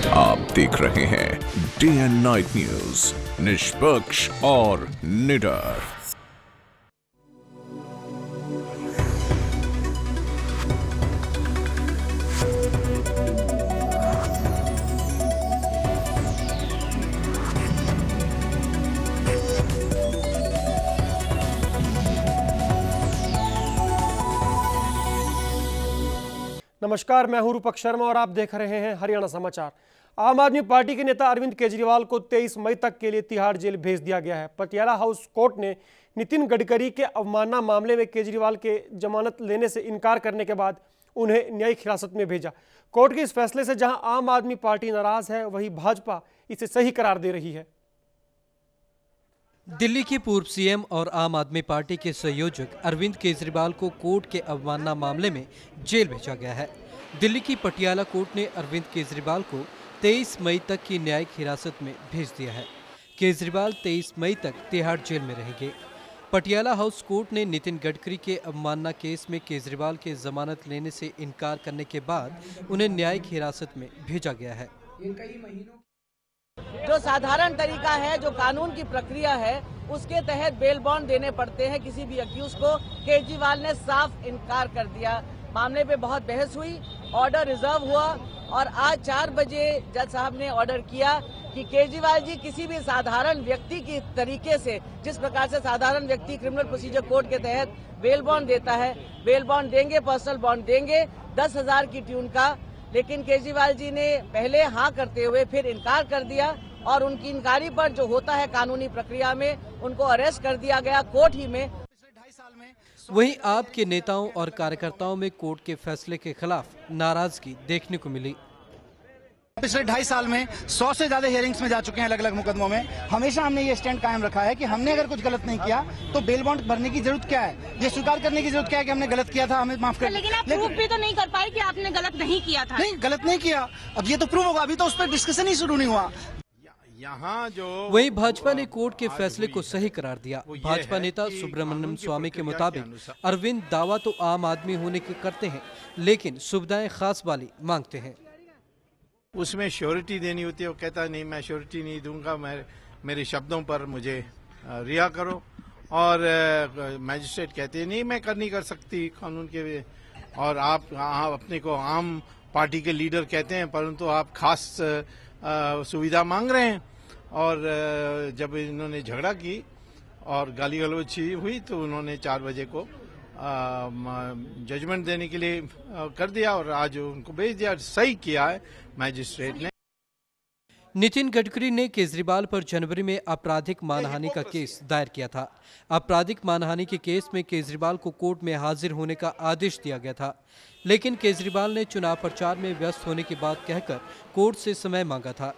आप देख रहे हैं डे एंड नाइट न्यूज, निष्पक्ष और निडर। नमस्कार, मैं हूं रूपक शर्मा और आप देख रहे हैं हरियाणा समाचार। आम आदमी पार्टी के नेता अरविंद केजरीवाल को 23 मई तक के लिए तिहाड़ जेल भेज दिया गया है। पटियाला हाउस कोर्ट ने नितिन गडकरी के अवमानना मामले में केजरीवाल के जमानत लेने से इनकार करने के बाद उन्हें न्यायिक हिरासत में भेजा। कोर्ट के इस फैसले से जहां आम आदमी पार्टी नाराज है, वहीं भाजपा इसे सही करार दे रही है। दिल्ली के पूर्व सीएम और आम आदमी पार्टी के संयोजक अरविंद केजरीवाल को कोर्ट के अवमानना मामले में जेल भेजा गया है। दिल्ली की पटियाला कोर्ट ने अरविंद केजरीवाल को 23 मई तक की न्यायिक हिरासत में भेज दिया है। केजरीवाल 23 मई तक तिहाड़ जेल में रहेंगे। पटियाला हाउस कोर्ट ने नितिन गडकरी के अवमानना केस में केजरीवाल के जमानत लेने से इनकार करने के बाद उन्हें न्यायिक हिरासत में भेजा गया है। जो साधारण तरीका है, जो कानून की प्रक्रिया है, उसके तहत बेल बॉन्ड देने पड़ते हैं किसी भी अक्यूज को। केजरीवाल ने साफ इनकार कर दिया। मामले पे बहुत बहस हुई, ऑर्डर रिजर्व हुआ और आज 4 बजे जज साहब ने ऑर्डर किया कि केजरीवाल जी किसी भी साधारण व्यक्ति की तरीके से, जिस प्रकार से साधारण व्यक्ति क्रिमिनल प्रोसीजर कोड के तहत बेल बॉन्ड देता है, बेल बॉन्ड देंगे, पर्सनल बॉन्ड देंगे 10,000 की ट्यून का। लेकिन केजरीवाल जी ने पहले हाँ करते हुए फिर इनकार कर दिया और उनकी इनकारी पर जो होता है कानूनी प्रक्रिया में, उनको अरेस्ट कर दिया गया कोर्ट ही में। वहीं आपके नेताओं और कार्यकर्ताओं में कोर्ट के फैसले के खिलाफ नाराजगी देखने को मिली। पिछले 2.5 साल में 100 से ज्यादा हियरिंग्स में जा चुके हैं अलग अलग मुकदमों में। हमेशा हमने ये स्टैंड कायम रखा है कि हमने अगर कुछ गलत नहीं किया तो बेल बॉन्ड भरने की जरूरत क्या है, ये स्वीकार करने की जरूरत क्या है कि हमने गलत किया था, हमें माफ कर। लेकिन आप प्रूफ भी तो नहीं कर पाए कि आपने गलत नहीं किया था। नहीं, गलत नहीं किया, अब ये तो प्रूव होगा, अभी तो उस पर डिस्कशन ही शुरू नहीं हुआ। वहीं भाजपा ने कोर्ट के फैसले को सही करार दिया। भाजपा नेता सुब्रमण्यम स्वामी के मुताबिक अरविंद दावा तो आम आदमी होने के करते हैं, लेकिन सुविधाएं खास वाली मांगते हैं। उसमें श्योरिटी देनी होती है, वो कहता है नहीं मैं श्योरिटी नहीं दूंगा, मेरे शब्दों पर मुझे रिहा करो। और मैजिस्ट्रेट कहते हैं नहीं मैं नहीं कर सकती कानून के, और आप अपने को आम पार्टी के लीडर कहते हैं, परंतु आप खास सुविधा मांग रहे हैं। और जब इन्होंने झगड़ा की और गाली गलौज हुई तो उन्होंने 4 बजे को जजमेंट देने के लिए कर दिया और आज उनको भेज दिया। सही किया है मैजिस्ट्रेट ने। नितिन गडकरी ने केजरीवाल पर जनवरी में आपराधिक मानहानि का केस दायर किया था। आपराधिक मानहानि के केस में केजरीवाल को कोर्ट में हाजिर होने का आदेश दिया गया था, लेकिन केजरीवाल ने चुनाव प्रचार में व्यस्त होने की बात कहकर कोर्ट से समय मांगा था।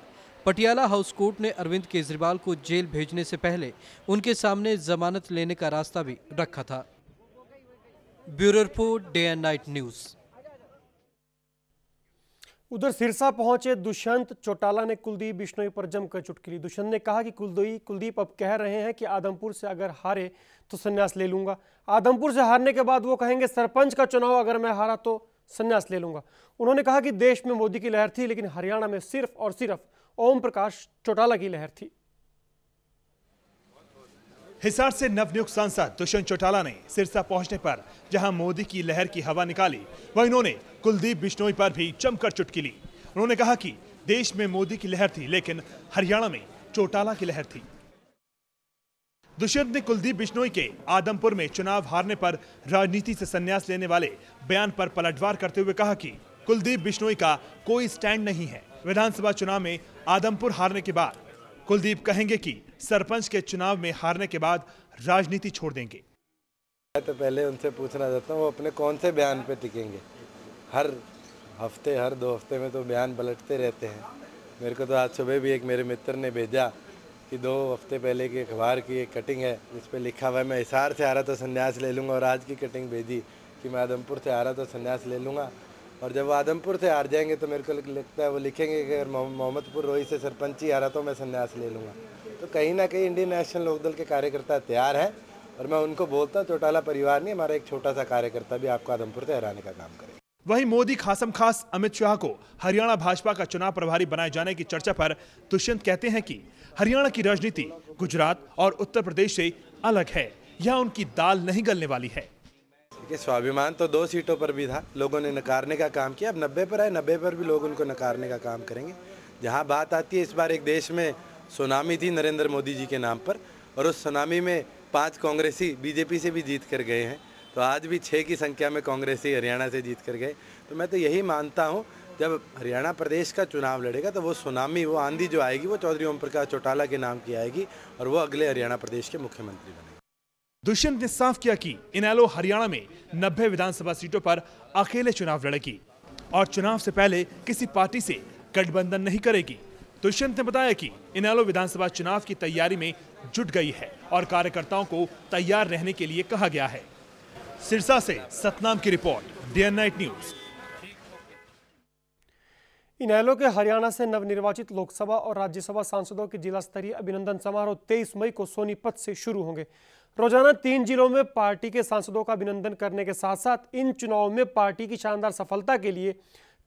पटियाला हाउस कोर्ट ने अरविंद केजरीवाल को जेल भेजने से पहले उनके सामने जमानत लेने का रास्ता भी रखा था। Bureau report, day and night news. उधर सिरसा पहुंचे दुष्यंत चौटाला ने कुलदीप बिश्नोई पर जमकर चुटकी ली। दुष्यंत ने कहा कि कुलदीप अब कह रहे हैं कि आदमपुर से अगर हारे तो संन्यास ले लूंगा। आदमपुर से हारने के बाद वो कहेंगे सरपंच का चुनाव अगर मैं हारा तो संन्यास ले लूंगा। उन्होंने कहा कि देश में मोदी की लहर थी, लेकिन हरियाणा में सिर्फ और सिर्फ ओम प्रकाश चौटाला की लहर थी। हिसार से नवनियुक्त सांसद दुष्यंत चौटाला ने सिरसा पहुंचने पर जहां मोदी की लहर की हवा निकाली, वहीं उन्होंने कुलदीप बिश्नोई पर भी जमकर चुटकी ली। उन्होंने कहा कि देश में मोदी की लहर थी, लेकिन हरियाणा में चौटाला की लहर थी। दुष्यंत ने कुलदीप बिश्नोई के आदमपुर में चुनाव हारने पर राजनीति से संन्यास लेने वाले बयान पर पलटवार करते हुए कहा कि कुलदीप बिश्नोई का कोई स्टैंड नहीं है। विधानसभा चुनाव में आदमपुर हारने के बाद कुलदीप कहेंगे कि सरपंच के चुनाव में हारने के बाद राजनीति छोड़ देंगे। तो पहले उनसे पूछना चाहता हूँ वो अपने कौन से बयान पे टिकेंगे। हर हफ्ते हर 2 हफ्ते में तो बयान पलटते रहते हैं। मेरे को तो आज सुबह भी एक मेरे मित्र ने भेजा कि 2 हफ्ते पहले की अखबार की एक कटिंग है जिस पे लिखा हुआ है मैं हिसार से हारा तो संन्यास ले लूँगा, और आज की कटिंग भेजी कि मैं आदमपुर से हारा तो संन्यास ले लूँगा। और जब वो आदमपुर से हार जाएंगे तो मेरे को लगता है वो लिखेंगे कि अगर मोहम्मदपुर रोही से सरपंच ही हारा तो मैं संन्यास ले लूँगा। तो कहीं ना कहीं इंडियन नेशनल लोकदल के कार्यकर्ता तैयार हैं, और मैं उनको बोलता चौटाला परिवार नहीं, हमारा एक छोटा सा कार्यकर्ता भी आपको आदमपुर से हराने का काम करे। वहीं मोदी खासम खास अमित शाह को हरियाणा भाजपा का चुनाव प्रभारी बनाए जाने की चर्चा पर दुष्यंत कहते हैं कि हरियाणा की राजनीति गुजरात और उत्तर प्रदेश से अलग है, यहाँ उनकी दाल नहीं गलने वाली है। स्वाभिमान तो 2 सीटों पर भी था, लोगों ने नकारने का काम किया। अब 90 पर है, 90 पर भी लोग उनको नकारने का काम करेंगे। जहाँ बात आती है, इस बार एक देश में सुनामी थी नरेंद्र मोदी जी के नाम पर, और उस सुनामी में 5 कांग्रेसी बीजेपी से भी जीत कर गए हैं। तो आज भी 6 की संख्या में कांग्रेसी हरियाणा से जीत कर गए। तो मैं तो यही मानता हूँ, जब हरियाणा प्रदेश का चुनाव लड़ेगा तो वो सुनामी, वो आंधी जो आएगी वो चौधरी ओम प्रकाश चौटाला के नाम की आएगी और वो अगले हरियाणा प्रदेश के मुख्यमंत्री बनेंगे। दुष्यंत ने साफ किया कि इनेलो हरियाणा में 90 विधानसभा सीटों पर अकेले चुनाव लड़ेगी और चुनाव से पहले किसी पार्टी से गठबंधन नहीं करेगी। दुष्यंत ने बताया कि इनेलो विधानसभा चुनाव की तैयारी में जुट गई है और कार्यकर्ताओं को तैयार रहने के लिए कहा गया है। सिरसा से सतनाम की रिपोर्ट, day and night news. INLD के हरियाणा से नवनिर्वाचित लोकसभा और राज्यसभा सांसदों के जिला स्तरीय अभिनंदन समारोह 23 मई को सोनीपत से शुरू होंगे। रोजाना 3 जिलों में पार्टी के सांसदों का अभिनंदन करने के साथ साथ इन चुनावों में पार्टी की शानदार सफलता के लिए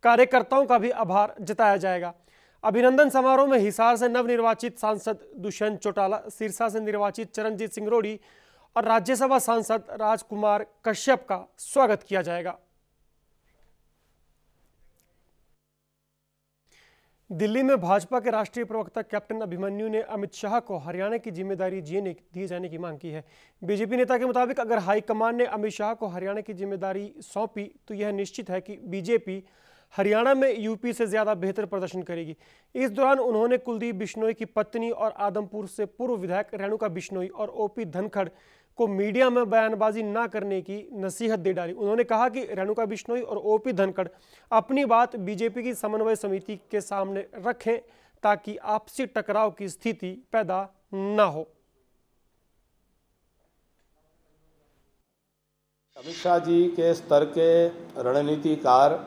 कार्यकर्ताओं का भी आभार जताया जाएगा। अभिनंदन समारोह में हिसार से नवनिर्वाचित सांसद दुष्यंत चौटाला, सिरसा से निर्वाचित चरणजीत सिंह रोड़ी और राज्यसभा सांसद राजकुमार कश्यप का स्वागत किया जाएगा। दिल्ली में भाजपा के राष्ट्रीय प्रवक्ता कैप्टन अभिमन्यु ने अमित शाह को हरियाणा की जिम्मेदारी दिए जाने की मांग की है। बीजेपी नेता के मुताबिक अगर हाईकमान ने अमित शाह को हरियाणा की जिम्मेदारी सौंपी तो यह निश्चित है कि बीजेपी हरियाणा में यूपी से ज्यादा बेहतर प्रदर्शन करेगी। इस दौरान उन्होंने कुलदीप बिश्नोई की पत्नी और आदमपुर से पूर्व विधायक रेणुका बिश्नोई और ओपी धनखड़ को मीडिया में बयानबाजी न करने की नसीहत दे डाली। उन्होंने कहा कि रेणुका बिश्नोई और ओपी धनखड़ अपनी बात बीजेपी की समन्वय समिति के सामने रखें ताकि आपसी टकराव की स्थिति पैदा न हो। अमित शाह जी के स्तर के रणनीतिकार,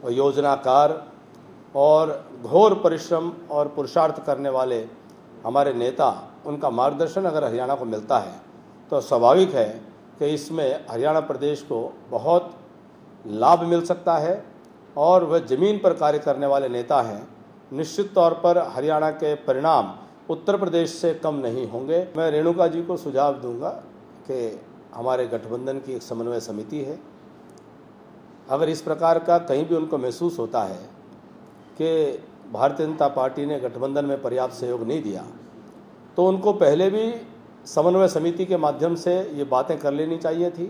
योजनाकार और घोर परिश्रम और पुरुषार्थ करने वाले हमारे नेता, उनका मार्गदर्शन अगर हरियाणा को मिलता है तो स्वाभाविक है कि इसमें हरियाणा प्रदेश को बहुत लाभ मिल सकता है और वह ज़मीन पर कार्य करने वाले नेता हैं। निश्चित तौर पर हरियाणा के परिणाम उत्तर प्रदेश से कम नहीं होंगे। मैं रेणुका जी को सुझाव दूंगा कि हमारे गठबंधन की एक समन्वय समिति है, अगर इस प्रकार का कहीं भी उनको महसूस होता है कि भारतीय जनता पार्टी ने गठबंधन में पर्याप्त सहयोग नहीं दिया तो उनको पहले भी समन्वय समिति के माध्यम से ये बातें कर लेनी चाहिए थी।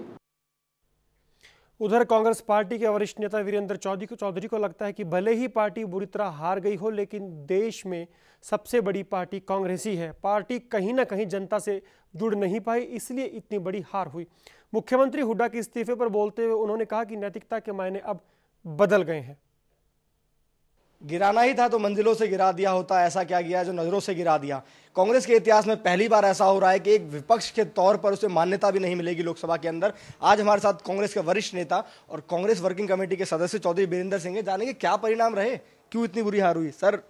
उधर कांग्रेस पार्टी के वरिष्ठ नेता वीरेंद्र चौधरी को लगता है कि भले ही पार्टी बुरी तरह हार गई हो, लेकिन देश में सबसे बड़ी पार्टी कांग्रेस ही है। पार्टी कहीं ना कहीं जनता से जुड़ नहीं पाई, इसलिए इतनी बड़ी हार हुई। मुख्यमंत्री हुड्डा के इस्तीफे पर बोलते हुए उन्होंने कहा कि नैतिकता के मायने अब बदल गए हैं। गिराना ही था तो मंजिलों से गिरा दिया होता, ऐसा क्या किया जो नजरों से गिरा दिया। कांग्रेस के इतिहास में पहली बार ऐसा हो रहा है कि एक विपक्ष के तौर पर उसे मान्यता भी नहीं मिलेगी लोकसभा के अंदर। आज हमारे साथ कांग्रेस के वरिष्ठ नेता और कांग्रेस वर्किंग कमेटी के सदस्य चौधरी बीरेंद्र सिंह, जानेंगे क्या परिणाम रहे, क्यों इतनी बुरी हार हुई। सर,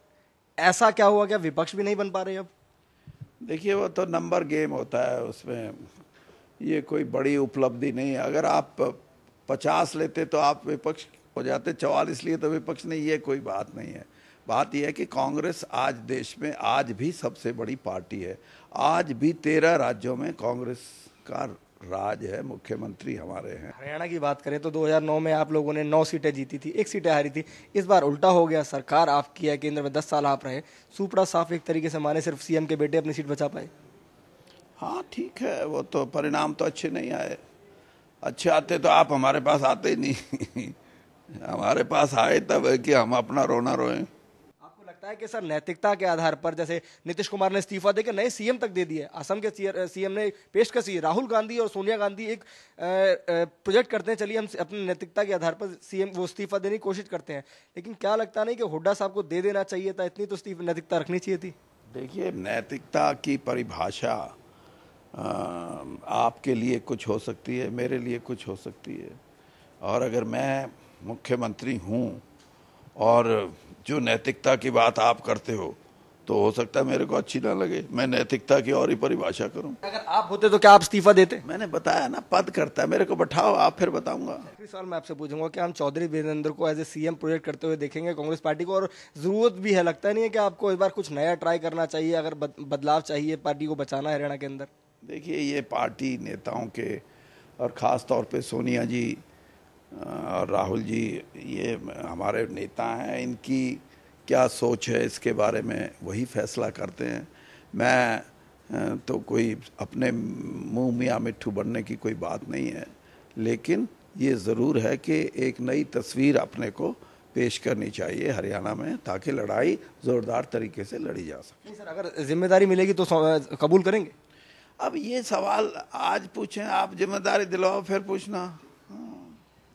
ऐसा क्या हुआ, क्या विपक्ष भी नहीं बन पा रहे अब? देखिए, वो तो नंबर गेम होता है, उसमें ये कोई बड़ी उपलब्धि नहीं है। अगर आप 50 लेते तो आप विपक्ष हो जाते, 44 लिए तो विपक्ष नहीं, ये कोई बात नहीं है। बात यह है कि कांग्रेस आज देश में आज भी सबसे बड़ी पार्टी है। आज भी 13 राज्यों में कांग्रेस का राज है, मुख्यमंत्री हमारे हैं। हरियाणा की बात करें तो 2009 में आप लोगों ने 9 सीटें जीती थी, 1 सीटें हारी थी। इस बार उल्टा हो गया, सरकार आपकी है, केंद्र में 10 साल आप रहे, सुपड़ा साफ एक तरीके से माने सिर्फ सीएम के बेटे अपनी सीट बचा पाए। हाँ ठीक है, वो तो परिणाम तो अच्छे नहीं आए। अच्छे आते तो आप हमारे पास आते ही नहीं हमारे पास आए तब है कि हम अपना रोना रोएं। आपको लगता है कि सर नैतिकता के आधार पर, जैसे नीतीश कुमार ने इस्तीफा देकर नए सीएम तक दे दिए, असम के सीएम ने पेशकश, राहुल गांधी और सोनिया गांधी एक प्रोजेक्ट करते हैं, चलिए हम अपनी नैतिकता के आधार पर सीएम वो इस्तीफा देने की कोशिश करते हैं, लेकिन क्या लगता नहीं कि हुड्डा साहब को दे देना चाहिए था, इतनी तो नैतिकता रखनी चाहिए थी? देखिए, नैतिकता की परिभाषा आपके लिए कुछ हो सकती है, मेरे लिए कुछ हो सकती है। और अगर मैं मुख्यमंत्री हूँ और जो नैतिकता की बात आप करते हो तो हो सकता है मेरे को अच्छी ना लगे, मैं नैतिकता की और ही परिभाषा करूं। अगर आप होते तो क्या आप इस्तीफा देते? मैंने बताया ना, पद करता है, मेरे को बैठाओ आप, फिर बताऊंगा। आखिरी सवाल मैं आपसे पूछूंगा कि हम चौधरी वीरेंद्र को एज ए सीएम प्रोजेक्ट करते हुए देखेंगे कांग्रेस पार्टी को, और जरूरत भी है, लगता नहीं है कि आपको इस बार कुछ नया ट्राई करना चाहिए, अगर बदलाव चाहिए, पार्टी को बचाना है हरियाणा के अंदर? देखिए, ये पार्टी नेताओं के और ख़ास तौर पे सोनिया जी और राहुल जी, ये हमारे नेता हैं, इनकी क्या सोच है इसके बारे में वही फैसला करते हैं। मैं तो कोई अपने मुंह मियाँ मिट्ठू बनने की कोई बात नहीं है, लेकिन ये ज़रूर है कि एक नई तस्वीर अपने को पेश करनी चाहिए हरियाणा में, ताकि लड़ाई ज़ोरदार तरीके से लड़ी जा सके। नहीं सर, अगर जिम्मेदारी मिलेगी तो कबूल करेंगे? अब ये सवाल आज पूछें आप, जिम्मेदारी दिलवाओ फिर पूछना।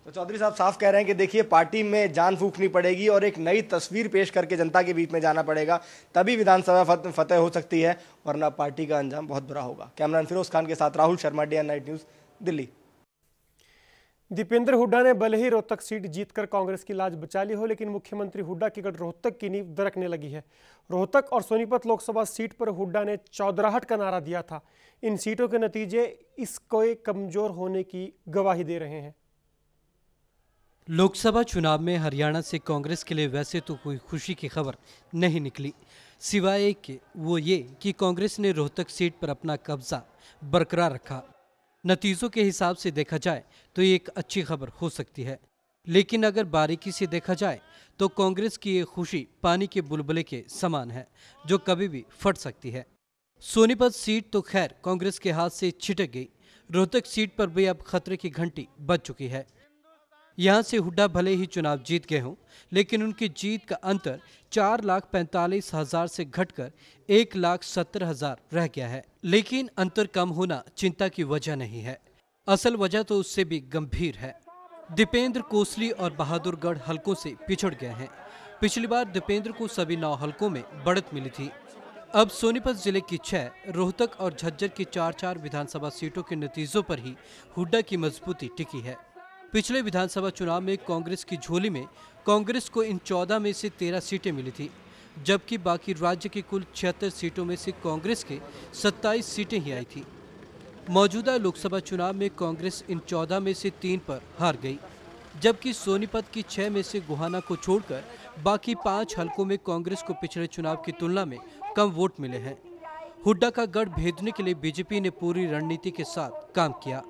तो चौधरी साहब साफ कह रहे हैं कि देखिए, पार्टी में जान फूंकनी पड़ेगी और एक नई तस्वीर पेश करके जनता के बीच में जाना पड़ेगा, तभी विधानसभा फतेह हो सकती है, वरना पार्टी का अंजाम बहुत बुरा होगा। कैमरामैन फिरोज खान के साथ Rahul Sharma, day night news, Delhi. Deepender Hooda ने भले ही रोहतक सीट जीतकर कांग्रेस की लाज बचा ली हो, लेकिन मुख्यमंत्री हुड्डा की गढ़ रोहतक की नींव दरकने लगी है। रोहतक और सोनीपत लोकसभा सीट पर हुड्डा ने चौधराहट का नारा दिया था। इन सीटों के नतीजे इसको कमजोर होने की गवाही दे रहे हैं। लोकसभा चुनाव में हरियाणा से कांग्रेस के लिए वैसे तो कोई खुशी की खबर नहीं निकली, सिवाय एक के, वो ये कि कांग्रेस ने रोहतक सीट पर अपना कब्जा बरकरार रखा। नतीजों के हिसाब से देखा जाए तो ये एक अच्छी खबर हो सकती है, लेकिन अगर बारीकी से देखा जाए तो कांग्रेस की ये खुशी पानी के बुलबुले के समान है, जो कभी भी फट सकती है। सोनीपत सीट तो खैर कांग्रेस के हाथ से छिटक गई, रोहतक सीट पर भी अब खतरे की घंटी बज चुकी है। यहां से हुड्डा भले ही चुनाव जीत गए हों, लेकिन उनकी जीत का अंतर 4,45,000 से घटकर 1,70,000 रह गया है। लेकिन अंतर कम होना चिंता की वजह नहीं है, असल वजह तो उससे भी गंभीर है। दीपेंद्र कोसली और बहादुरगढ़ हलकों से पिछड़ गए हैं। पिछली बार दीपेंद्र को सभी 9 हलकों में बढ़त मिली थी। अब सोनीपत जिले की 6, रोहतक और झज्जर की 4-4 विधानसभा सीटों के नतीजों पर ही हुड्डा की मजबूती टिकी है। पिछले विधानसभा चुनाव में कांग्रेस की झोली में कांग्रेस को इन 14 में से 13 सीटें मिली थी, जबकि बाकी राज्य की कुल 76 सीटों में से कांग्रेस के 27 सीटें ही आई थी। मौजूदा लोकसभा चुनाव में कांग्रेस इन 14 में से 3 पर हार गई, जबकि सोनीपत की 6 में से गोहाना को छोड़कर बाकी 5 हलकों में कांग्रेस को पिछले चुनाव की तुलना में कम वोट मिले हैं। हुड्डा का गढ़ भेदने के लिए बीजेपी ने पूरी रणनीति के साथ काम किया।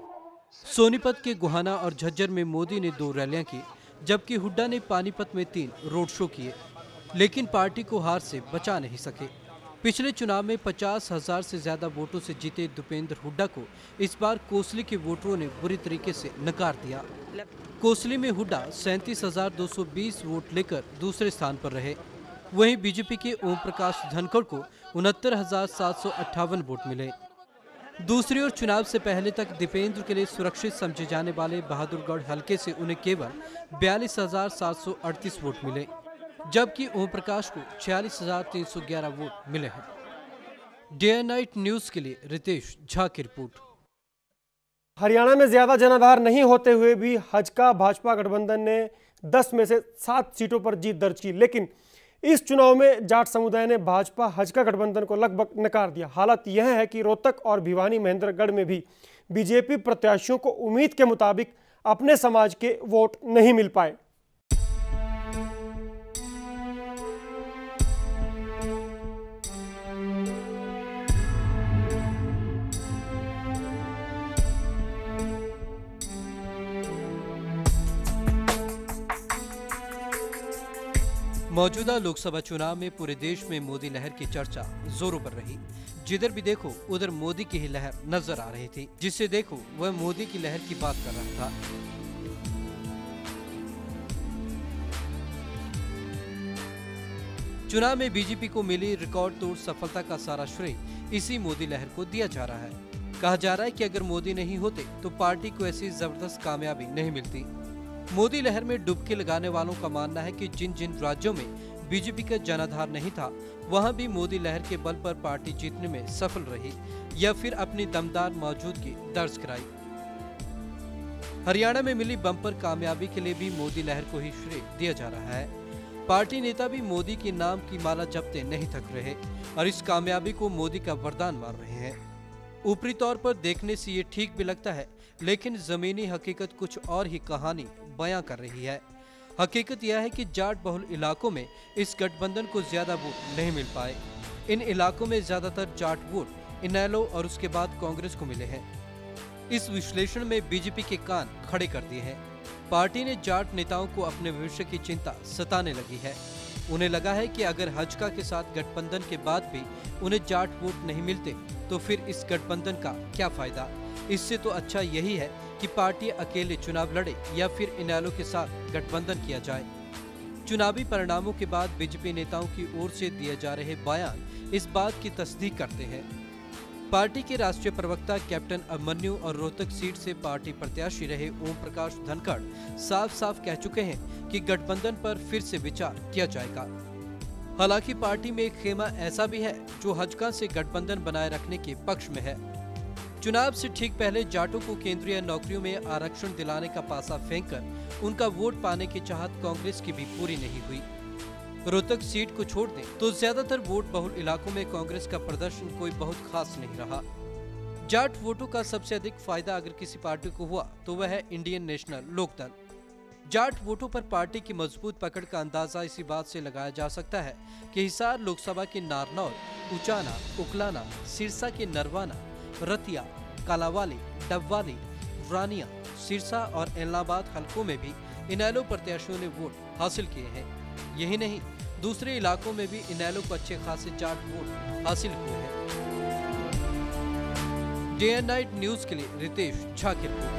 सोनीपत के गोहाना और झज्जर में मोदी ने 2 रैलियां की, जबकि हुड्डा ने पानीपत में 3 रोड शो किए, लेकिन पार्टी को हार से बचा नहीं सके। पिछले चुनाव में 50,000 से ज्यादा वोटों से जीते दीपेंद्र हुड्डा को इस बार कोसली के वोटरों ने बुरी तरीके से नकार दिया। कोसली में हुड्डा 37,220 वोट लेकर दूसरे स्थान पर रहे। वहीं बीजेपी के ओम प्रकाश धनखड़ को 69,758 वोट मिले। दूसरी ओर चुनाव से पहले तक दीपेंद्र के लिए सुरक्षित समझे जाने वाले बहादुरगढ़ हलके से उन्हें केवल 42,738 वोट मिले, जबकि ओम प्रकाश को 46,311 वोट मिले हैं। डे नाइट न्यूज के लिए रितेश झा की रिपोर्ट। हरियाणा में ज्यादा जनाधार नहीं होते हुए भी हजका भाजपा गठबंधन ने 10 में से 7 सीटों पर जीत दर्ज की, लेकिन इस चुनाव में जाट समुदाय ने भाजपा हजका गठबंधन को लगभग नकार दिया। हालत यह है कि रोहतक और भिवानी महेंद्रगढ़ में भी बीजेपी प्रत्याशियों को उम्मीद के मुताबिक अपने समाज के वोट नहीं मिल पाए। मौजूदा लोकसभा चुनाव में पूरे देश में मोदी लहर की चर्चा जोरों पर रही। जिधर भी देखो उधर मोदी की ही लहर नजर आ रही थी, जिससे देखो वह मोदी की लहर की बात कर रहा था। चुनाव में बीजेपी को मिली रिकॉर्ड तोड़ सफलता का सारा श्रेय इसी मोदी लहर को दिया जा रहा है। कहा जा रहा है कि अगर मोदी नहीं होते तो पार्टी को ऐसी जबरदस्त कामयाबी नहीं मिलती। मोदी लहर में डुबकी लगाने वालों का मानना है कि जिन जिन राज्यों में बीजेपी का जनाधार नहीं था, वहां भी मोदी लहर के बल पर पार्टी जीतने में सफल रही या फिर अपनी दमदार मौजूदगी दर्ज कराई। हरियाणा में मिली बम्पर कामयाबी के लिए भी मोदी लहर को ही श्रेय दिया जा रहा है। पार्टी नेता भी मोदी के नाम की माला जपते नहीं थक रहे और इस कामयाबी को मोदी का वरदान मान रहे हैं। ऊपरी तौर पर देखने से ये ठीक भी लगता है, लेकिन जमीनी हकीकत कुछ और ही कहानी बयां कर रही है। हकीकत यह है कि जाट बहुल इलाकों में इस गठबंधन को ज्यादा वोट नहीं मिल पाए। इन इलाकों में ज्यादातर जाट वोट इनेलो और उसके बाद कांग्रेस को मिले हैं। इस विश्लेषण में बीजेपी के कान खड़े कर दिए हैं। पार्टी ने जाट नेताओं को अपने भविष्य की चिंता सताने लगी है। उन्हें लगा है कि अगर हजका के साथ गठबंधन के बाद भी उन्हें जाट वोट नहीं मिलते तो फिर इस गठबंधन का क्या फायदा। इससे तो अच्छा यही है कि पार्टी अकेले चुनाव लड़े या फिर इनेलो के साथ गठबंधन किया जाए। चुनावी परिणामों के बाद बीजेपी नेताओं की ओर से दिए जा रहे बयान इस बात की तस्दीक करते हैं। पार्टी के राष्ट्रीय प्रवक्ता कैप्टन अभिमन्यु और रोहतक सीट से पार्टी प्रत्याशी रहे ओम प्रकाश धनखड़ साफ साफ कह चुके हैं कि गठबंधन पर फिर से विचार किया जाएगा। हालांकि पार्टी में एक खेमा ऐसा भी है जो हजका से गठबंधन बनाए रखने के पक्ष में है। चुनाव से ठीक पहले जाटों को केंद्रीय नौकरियों में आरक्षण दिलाने का पासा फेंककर उनका वोट पाने की चाहत कांग्रेस की भी पूरी नहीं हुई। रोहतक सीट को छोड़ दें तो ज्यादातर वोट बहुल इलाकों में कांग्रेस का प्रदर्शन कोई बहुत खास नहीं रहा। जाट वोटों का सबसे अधिक फायदा अगर किसी पार्टी को हुआ तो वह है इंडियन नेशनल लोकदल। जाट वोटों पर पार्टी की मजबूत पकड़ का अंदाजा इसी बात से लगाया जा सकता है कि हिसार लोकसभा के नारनौल, उचाना, उकलाना, सिरसा के नरवाना, रतिया, कालावाली, डबवाली, रानिया, सिरसा और इलाहाबाद हलकों में भी इनेलो प्रत्याशियों ने वोट हासिल किए हैं। यही नहीं, दूसरे इलाकों में भी इनेलो को अच्छे खासे जाट वोट हासिल हुए हैं। डे एंड नाइट न्यूज के लिए रितेश झा की रिपोर्ट।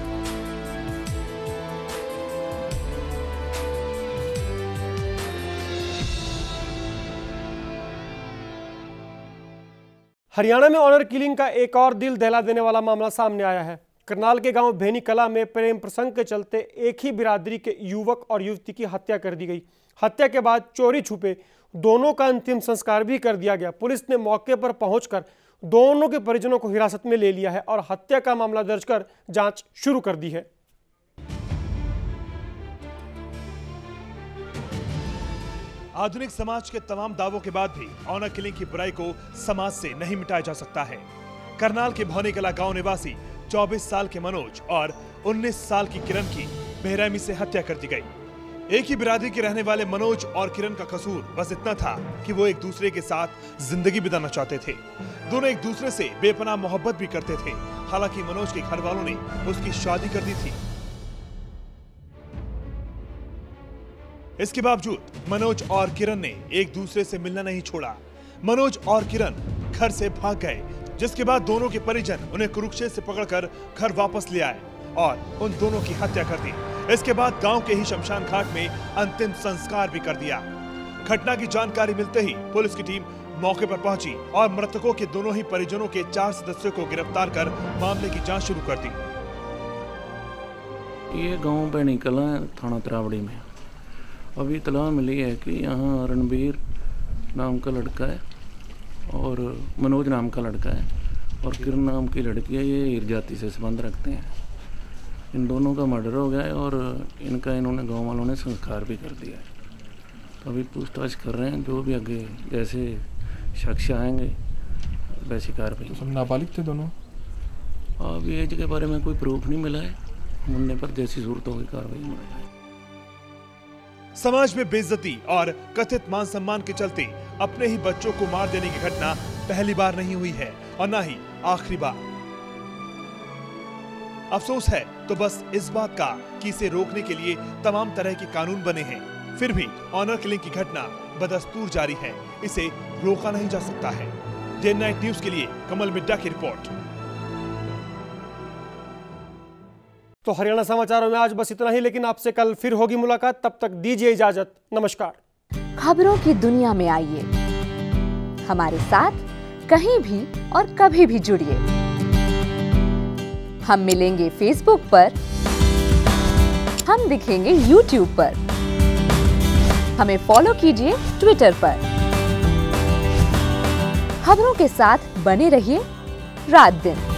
हरियाणा में ऑनर किलिंग का एक और दिल दहला देने वाला मामला सामने आया है। करनाल के गांव भेनी कला में प्रेम प्रसंग के चलते एक ही बिरादरी के युवक और युवती की हत्या कर दी गई। हत्या के बाद चोरी छुपे दोनों का अंतिम संस्कार भी कर दिया गया। पुलिस ने मौके पर पहुंचकर दोनों के परिजनों को हिरासत में ले लिया है और हत्या का मामला दर्ज कर जांच शुरू कर दी है। आधुनिक समाज के तमाम दावों के बाद भी ऑनर किलिंग की बुराई को समाज से नहीं मिटाया जा सकता है। करनाल के भौनी कला गांव निवासी 24 साल के मनोज और 19 साल की किरण की बेरहमी से हत्या कर दी गई। एक ही बिरादरी के रहने वाले मनोज और किरण का कसूर बस इतना था कि वो एक दूसरे के साथ जिंदगी बिताना चाहते थे। दोनों एक दूसरे से बेपनाह मोहब्बत भी करते थे। हालांकि मनोज के घर वालों ने उसकी शादी कर दी थी। इसके बावजूद मनोज और किरण ने एक दूसरे से मिलना नहीं छोड़ा। मनोज और किरण घर से भाग गए, जिसके बाद दोनों के परिजन उन्हें कुरुक्षेत्र से पकड़कर घर वापस ले आए और उन दोनों की हत्या कर दी। इसके बाद गांव के ही शमशान घाट में अंतिम संस्कार भी कर दिया। घटना की जानकारी मिलते ही पुलिस की टीम मौके पर पहुंची और मृतकों के दोनों ही परिजनों के 4 सदस्यों को गिरफ्तार कर मामले की जांच शुरू कर दी। ये गांव भेनी कला थाना त्रावड़ी में अभी इतला मिली है कि यहाँ रणबीर नाम का लड़का है और मनोज नाम का लड़का है और किरण नाम की लड़की है। ये हीर जाति से संबंध रखते हैं। इन दोनों का मर्डर हो गया है और इनका इन्होंने गांव वालों ने संस्कार भी कर दिया है। तो अभी पूछताछ कर रहे हैं, जो भी आगे जैसे शख्स आएंगे वैसी कार्रवाई। तो सब नाबालिग थे दोनों? अभी एज के बारे में कोई प्रूफ नहीं मिला है। मुन्ने पर जैसी जरूरत होगी कार्रवाई होगी। समाज में बेइज्जती और कथित मान सम्मान के चलते अपने ही बच्चों को मार देने की घटना पहली बार नहीं हुई है और न ही आखिरी बार। अफसोस है तो बस इस बात का कि इसे रोकने के लिए तमाम तरह के कानून बने हैं, फिर भी ऑनर किलिंग की घटना बदस्तूर जारी है। इसे रोका नहीं जा सकता है। डे एंड नाइट न्यूज के लिए कमल मिड्डा की रिपोर्ट। तो हरियाणा समाचारों में आज बस इतना ही, लेकिन आपसे कल फिर होगी मुलाकात। तब तक दीजिए इजाजत। नमस्कार। खबरों की दुनिया में आइए, हमारे साथ कहीं भी और कभी भी जुड़िए। हम मिलेंगे फेसबुक पर, हम दिखेंगे यूट्यूब पर, हमें फॉलो कीजिए ट्विटर पर। खबरों के साथ बने रहिए रात दिन।